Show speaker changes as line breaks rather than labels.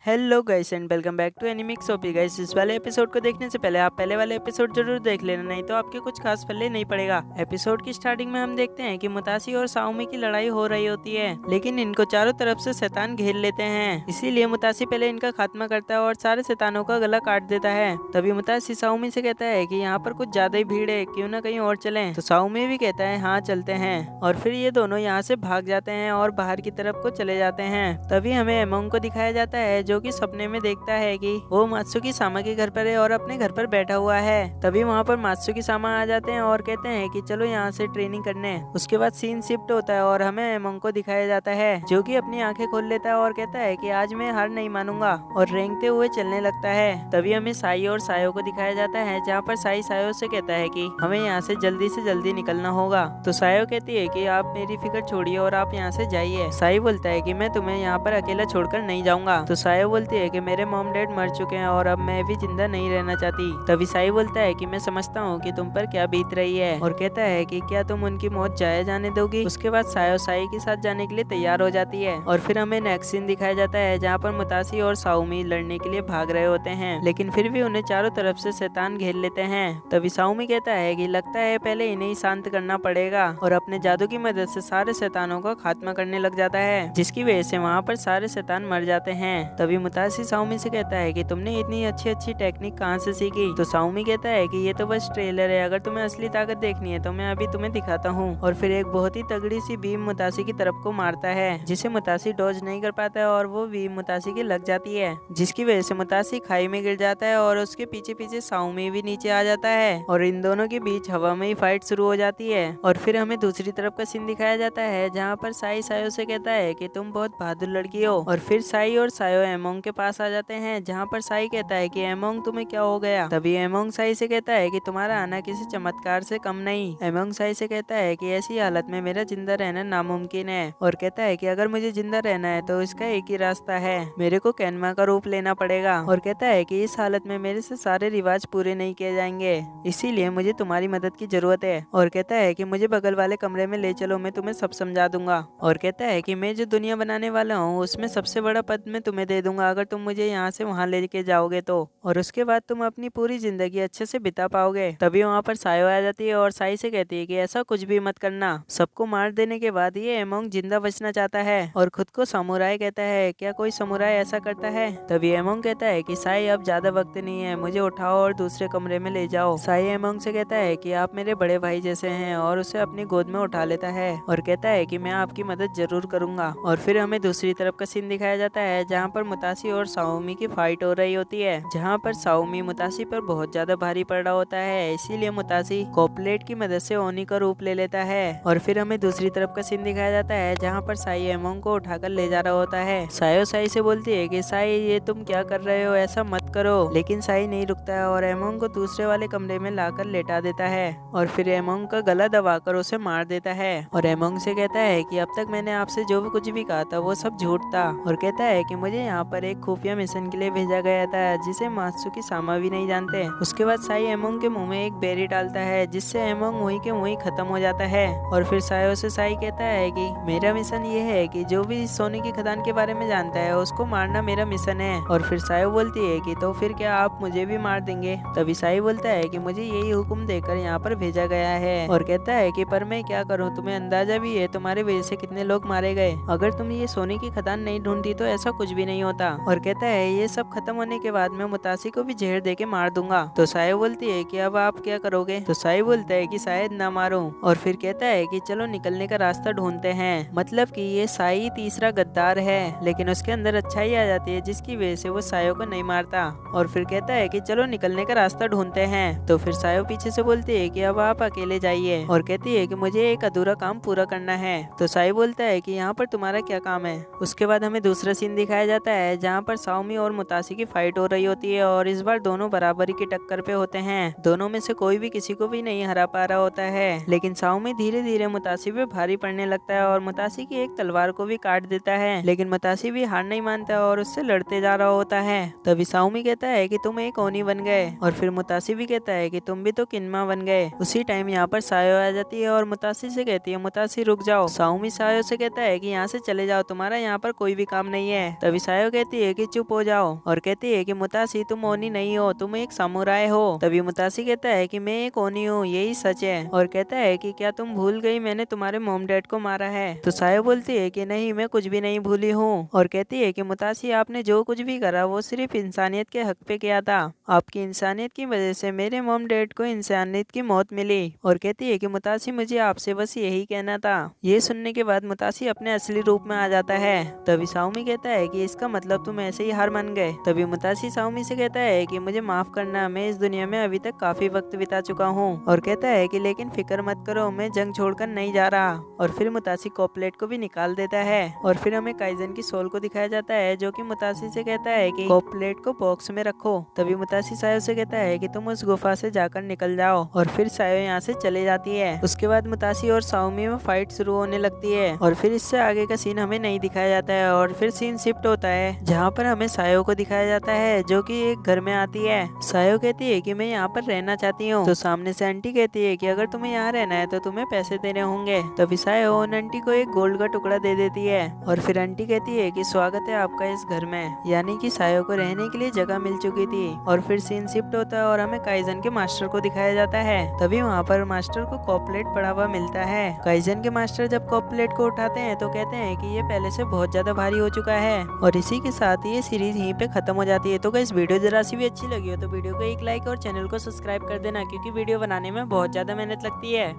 Hello guys and welcome back to Animix OP guys. इस वाले episode को देखने से पहले आप पहले वाले एपिसोड जरूर देख लेना, नहीं तो आपके कुछ खास पल्ले नहीं पड़ेगा। एपिसोड की स्टार्टिंग में हम देखते हैं कि मुतासी और साओमी की लड़ाई हो रही होती है, लेकिन इनको चारों तरफ से शैतान घेर लेते हैं। इसीलिए मुतासी पहले इनका खात्मा करता है और सारे शैतानों का गला काट देता है। तभी मुतासी साओमी से कहता है कि यहाँ पर कुछ ज्यादा ही भीड़ है, क्यों ना कहीं और चलें। तो साओमी भी कहता है हाँ चलते हैं, और फिर ये दोनों यहाँ से भाग जाते हैं और बाहर की तरफ को चले जाते हैं। तभी हमें एमोंग को दिखाया जाता है जो कि सपने में देखता है कि वो मात्सुकी सामा के घर पर है और अपने घर पर बैठा हुआ है। तभी वहाँ पर मात्सुकी सामा आ जाते हैं और कहते हैं कि चलो यहाँ से ट्रेनिंग करने। उसके बाद सीन शिफ्ट होता है और हमें एमोंग को दिखाया जाता है जो कि अपनी आंखें खोल लेता है और कहता है कि आज मैं हार नहीं मानूंगा, और रेंगते हुए चलने लगता है। तभी हमें साई और सायो को दिखाया जाता है जहाँ पर साई सायो से कहता है कि हमें यहाँ से जल्दी निकलना होगा। तो सायो कहती है कि आप मेरी फिक्र छोड़िए और आप यहाँ से जाइए। साई बोलता है कि मैं तुम्हें यहाँ पर अकेला छोड़कर नहीं जाऊंगा। तो सायो बोलती है कि मेरे मॉम डैड मर चुके हैं और अब मैं भी जिंदा नहीं रहना चाहती। तभी साई बोलता है कि मैं समझता हूँ कि तुम पर क्या बीत रही है, और कहता है कि क्या तुम उनकी मौत जाया जाने दोगी। उसके बाद सायो साई के साथ जाने के लिए तैयार हो जाती है, और फिर हमें नेक्स्ट सीन दिखाया जाता है जहाँ पर मुतासी और साओमी लड़ने के लिए भाग रहे होते हैं, लेकिन फिर भी उन्हें चारों तरफ से शैतान घेर लेते हैं। तभी साओमी कहता है कि लगता है पहले इन्हें ही शांत करना पड़ेगा, और अपने जादू की मदद से सारे शैतानों का खात्मा करने लग जाता है, जिसकी वजह से वहाँ पर सारे शैतान मर जाते हैं। तभी मुतासी साओमी से कहता है कि तुमने इतनी अच्छी टेक्निक कहाँ से सीखी। तो साओमी कहता है कि ये तो बस ट्रेलर है, अगर तुम्हें असली ताकत देखनी है तो मैं अभी तुम्हें दिखाता हूँ। और फिर एक बहुत ही तगड़ी सी बीम मुतासी की तरफ को मारता है, जिसे मुतासी डॉज नहीं कर पाता है और वो बीम मुतासी की लग जाती है, जिसकी वजह से मुतासी खाई में गिर जाता है और उसके पीछे पीछे साओमी भी नीचे आ जाता है, और इन दोनों के बीच हवा में ही फाइट शुरू हो जाती है। और फिर हमें दूसरी तरफ का सीन दिखाया जाता है जहाँ पर साई सायो से कहता है कि तुम बहुत बहादुर लड़की हो। और फिर साई और सायो एमोंग के पास आ जाते हैं जहाँ पर साई कहता है कि एमोंग तुम्हें क्या हो गया। तभी एमोंग साई से कहता है कि तुम्हारा आना किसी चमत्कार से कम नहीं। एमोंग साई से कहता है कि ऐसी हालत में मेरा जिंदा रहना नामुमकिन है, और कहता है कि अगर मुझे जिंदा रहना है तो इसका एक ही रास्ता है, मेरे को कैनमा का रूप लेना पड़ेगा। और कहता है कि इस हालत में मेरे से सारे रिवाज पूरे नहीं किए जाएंगे, इसीलिए मुझे तुम्हारी मदद की जरूरत है। और कहता है कि मुझे बगल वाले कमरे में ले चलो, मैं तुम्हें सब समझा दूंगा। और कहता है कि मैं जो दुनिया बनाने वाला हूँ उसमें सबसे बड़ा पद मैं तुम्हें दे दूंगा अगर तुम मुझे यहाँ से वहाँ लेके जाओगे तो, और उसके बाद तुम अपनी पूरी जिंदगी अच्छे से बिता पाओगे। तभी वहाँ पर सायो आ जाती है और साई से कहती है कि ऐसा कुछ भी मत करना। सबको मार देने के बाद ये एमोंग जिंदा बचना चाहता है और खुद को समुराई कहता है। क्या कोई समुराई ऐसा करता है? तभी एमोंग कहता है कि साई अब ज्यादा वक्त नहीं है, मुझे उठाओ और दूसरे कमरे में ले जाओ। साई एमोंग से कहता है कि आप मेरे बड़े भाई जैसे हैं, और उसे अपनी गोद में उठा लेता है और कहता है कि मैं आपकी मदद जरूर करूंगा। और फिर हमें दूसरी तरफ का सीन दिखाया जाता है जहाँ पर मुतासी और साओमी की फाइट हो रही होती है, जहाँ पर साओमी मुतासी पर बहुत ज्यादा भारी पड़ रहा होता है, इसीलिए मुतासी कोपलेट की मदद से ओनी का रूप ले लेता है। और फिर हमें दूसरी तरफ का सीन दिखाया जाता है जहाँ पर साई एमोंग को उठाकर ले जा रहा होता है। सायो साई से बोलती है कि साई ये तुम क्या कर रहे हो, ऐसा मत करो, लेकिन साई नहीं रुकता है और एमोंग को दूसरे वाले कमरे में लाकर लेटा देता है, और फिर एमोंग का गला दबाकर उसे मार देता है। और एमोंग से कहता है कि अब तक मैंने आपसे जो भी कुछ भी कहा था वो सब झूठ था, और कहता है कि मुझे यहाँ पर एक खुफिया मिशन के लिए भेजा गया था जिसे मात्सुकी सामा भी नहीं जानते। उसके बाद साई एमोंग के मुंह में एक बेरी डालता है जिससे एमोंग वहीं के वहीं खत्म हो जाता है। और फिर सायो से साई कहता है कि मेरा मिशन ये है कि जो भी सोने की खदान के बारे में जानता है उसको मारना मेरा मिशन है। और फिर सायो बोलती है कि तो फिर क्या आप मुझे भी मार देंगे? तभी साई बोलता है कि मुझे यही हुक्म देकर यहाँ पर भेजा गया है, और कहता है कि पर मैं क्या करूँ, तुम्हें अंदाजा भी है तुम्हारे वजह से कितने लोग मारे गए, अगर तुम ये सोने की खदान नहीं ढूंढती तो ऐसा कुछ भी नहीं होता। और कहता है ये सब खत्म होने के बाद मैं मुतासी को भी जहर देके मार दूंगा। तो सायो बोलती है कि अब आप क्या करोगे? तो साई बोलता है कि शायद ना मारूं, और फिर कहता है कि चलो निकलने का रास्ता ढूंढते हैं। मतलब कि ये साई तीसरा गद्दार है, लेकिन उसके अंदर अच्छाई आ जाती है जिसकी वजह से वो सायो को नहीं मारता। और फिर कहता है कि चलो निकलने का रास्ता ढूंढते हैं। तो फिर सायो पीछे से बोलती है कि अब आप अकेले जाइए, और कहती है कि मुझे एक अधूरा काम पूरा करना है। तो साई बोलता है कि यहाँ पर तुम्हारा क्या काम है? उसके बाद हमें दूसरा सीन दिखाया जाता है जहाँ पर साओमी और मुतासी की फाइट हो रही होती है, और इस बार दोनों बराबरी की टक्कर पे होते हैं। दोनों में से कोई भी किसी को भी नहीं हरा पा रहा होता है, लेकिन साओमी धीरे धीरे मुतासी पे भारी पड़ने लगता है और मुतासी की एक तलवार को भी काट देता है, लेकिन मुतासी भी हार नहीं मानता और उससे लड़ते जा रहा होता है। तभी साओमी कहता है कि तुम एक ओनी बन गए, और फिर मुतासी भी कहता है कि तुम भी तो किनमा बन गए। उसी टाइम यहाँ पर सायो आ जाती है और मुतासी से कहती है मुतासी रुक जाओ। साओमी सायो से कहता है कि यहाँ से चले जाओ, तुम्हारा यहाँ पर कोई भी काम नहीं है। तभी सायो कहती है कि चुप हो जाओ और कहती है कि मुतासी तुम ओनी नहीं हो, तुम एक सामुराई हो। तभी मुतासी कहता है कि मैं एक ओनी हूँ, यही सच है। और कहता है कि क्या तुम भूल गई मैंने तुम्हारे मॉम डैड को मारा है। तो सायो बोलती है कि नहीं, मैं कुछ भी नहीं भूली हूँ। और कहती है कि मुतासी आपने जो कुछ भी करा वो सिर्फ इंसानियत के हक पे किया था। आपकी इंसानियत की वजह से मेरे मॉम डैड को इंसानियत की मौत मिली। और कहती है कि मुतासी मुझे आपसे बस यही कहना था। ये सुनने के बाद मुतासी अपने असली रूप में आ जाता है। तभी साउमी कहता है कि इसका मतलब तुम ऐसे ही हार मान गए। तभी मुतासी साउमी से कहता है कि मुझे माफ करना, मैं इस दुनिया में अभी तक काफी वक्त बिता चुका हूँ। और कहता है कि लेकिन फिक्र मत करो, मैं जंग छोड़कर नहीं जा रहा। और फिर मुतासी कॉपलेट को भी निकाल देता है। और फिर हमें काइजन की सोल को दिखाया जाता है जो कि मुतासी से कहता है कि कॉपलेट को बॉक्स में रखो। तभी मुतासी सायो से कहता है कि तुम उस गुफा से जाकर निकल जाओ। और फिर सायो यहाँ से चले जाती है। उसके बाद मुतासी और साउमी में फाइट शुरू होने लगती है। और फिर इससे आगे का सीन हमें नहीं दिखाया जाता है। और फिर सीन शिफ्ट होता है जहाँ पर हमें सायो को दिखाया जाता है जो कि एक घर में आती है। सायो कहती है कि मैं यहाँ पर रहना चाहती हूँ। तो सामने से आंटी कहती है कि अगर तुम्हें यहाँ रहना है तो तुम्हें पैसे देने होंगे। तभी सायो उन आंटी को एक गोल्ड का टुकड़ा दे देती है। और फिर आंटी कहती है कि स्वागत है आपका इस घर में, यानी कि सायो को रहने के लिए जगह मिल चुकी थी। और फिर सीन शिफ्ट होता है और हमें काइजन के मास्टर को दिखाया जाता है। तभी वहाँ पर मास्टर को कॉपलेट पड़ा हुआ मिलता है। काइजन के मास्टर जब कॉपलेट को उठाते हैं तो कहते हैं कि ये पहले से बहुत ज्यादा भारी हो चुका है। और इसी के साथ ये सीरीज यहीं पे खत्म हो जाती है। तो गाइस वीडियो जरा सी भी अच्छी लगी हो तो वीडियो को एक लाइक और चैनल को सब्सक्राइब कर देना, क्योंकि वीडियो बनाने में बहुत ज्यादा मेहनत लगती है।